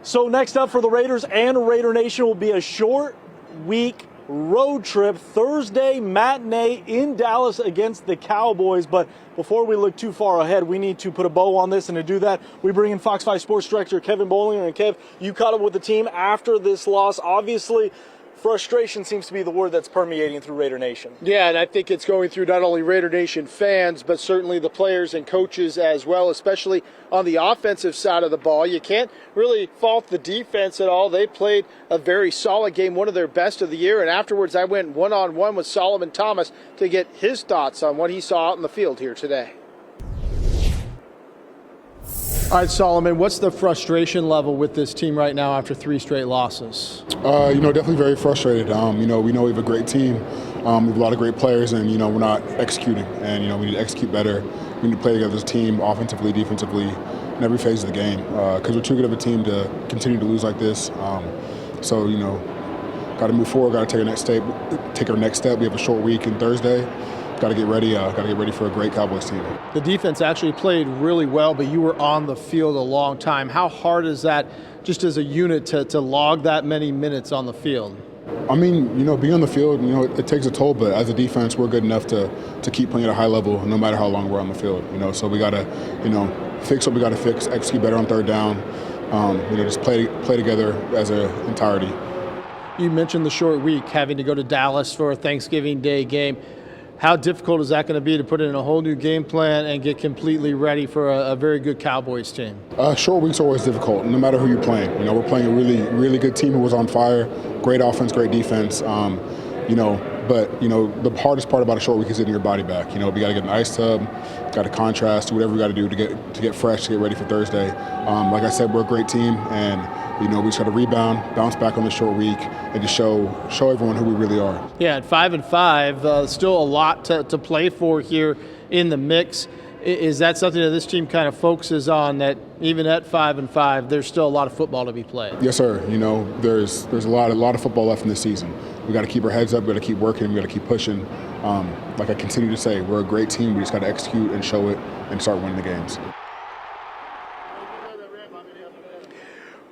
So next up for the Raiders and Raider Nation will be a short week road trip. Thursday matinee in Dallas against the Cowboys. But before we look too far ahead, we need to put a bow on this. And to do that, we bring in Fox 5 Sports Director Kevin Bolinger. And Kev, you caught up with the team after this loss. Obviously, frustration seems to be the word that's permeating through Raider Nation. Yeah, and I think it's going through not only Raider Nation fans, but certainly the players and coaches as well, especially on the offensive side of the ball. You can't really fault the defense at all. They played a very solid game, one of their best of the year, and afterwards I went one-on-one with Soloman Thomas to get his thoughts on what he saw out in the field here today. All right, Solomon, what's the frustration level with this team right now after 3 straight losses? Definitely very frustrated. We know we have a great team. We have a lot of great players, and, we're not executing. And, we need to execute better. We need to play together as a team, offensively, defensively, in every phase of the game. Because we're too good of a team to continue to lose like this. So, got to move forward, got to take our next step. We have a short week on Thursday. Got to get ready for a great Cowboys team. The defense actually played really well, but you were on the field a long time. How hard is that just as a unit to log that many minutes on the field? I mean, being on the field, it takes a toll, but as a defense, we're good enough to keep playing at a high level no matter how long we're on the field. So we got to, fix what we got to fix, execute better on third down, just play together as an entirety. You mentioned the short week, having to go to Dallas for a Thanksgiving Day game. How difficult is that going to be to put in a whole new game plan and get completely ready for a very good Cowboys team? Short weeks are always difficult, no matter who you're playing. We're playing a really, really good team who was on fire, great offense, great defense. But the hardest part about a short week is getting your body back. We got to get an ice tub, got to contrast, do whatever we got to do to get fresh, to get ready for Thursday. Like I said, we're a great team, and we just got to rebound, bounce back on the short week, and just show everyone who we really are. Yeah, at 5-5, still a lot to play for here in the mix. Is that something that this team kind of focuses on, that even at 5-5, there's still a lot of football to be played? Yes, sir. There's a lot of football left in this season. We got to keep our heads up. We got to keep working. We got to keep pushing. Like I continue to say, we're a great team. We just got to execute and show it and start winning the games.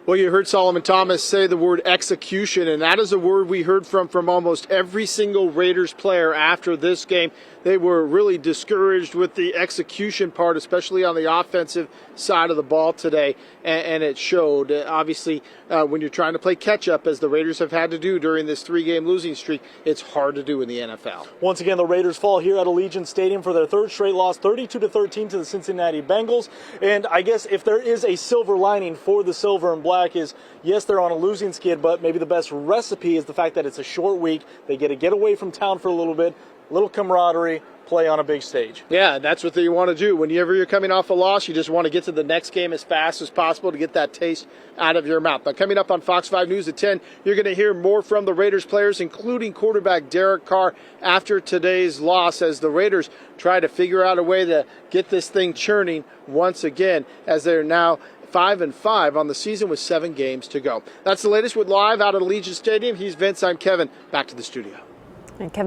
Well, you heard Soloman Thomas say the word execution, and that is a word we heard from almost every single Raiders player after this game. They were really discouraged with the execution part, especially on the offensive side of the ball today, and it showed. Obviously, when you're trying to play catch-up, as the Raiders have had to do during this 3-game losing streak, it's hard to do in the NFL. Once again, the Raiders fall here at Allegiant Stadium for their 3rd straight loss, 32-13 to the Cincinnati Bengals. And I guess if there is a silver lining for the silver and black is, yes, they're on a losing skid, but maybe the best recipe is the fact that it's a short week. They get away from town for a little bit, little camaraderie, play on a big stage. Yeah, that's what you want to do. Whenever you're coming off a loss, you just want to get to the next game as fast as possible to get that taste out of your mouth. But coming up on Fox 5 News at 10, you're going to hear more from the Raiders players, including quarterback Derek Carr, after today's loss, as the Raiders try to figure out a way to get this thing churning once again, as they're now 5-5 on the season with 7 games to go. That's the latest with Live out at Allegiant Stadium. He's Vince. I'm Kevin. Back to the studio. And Kevin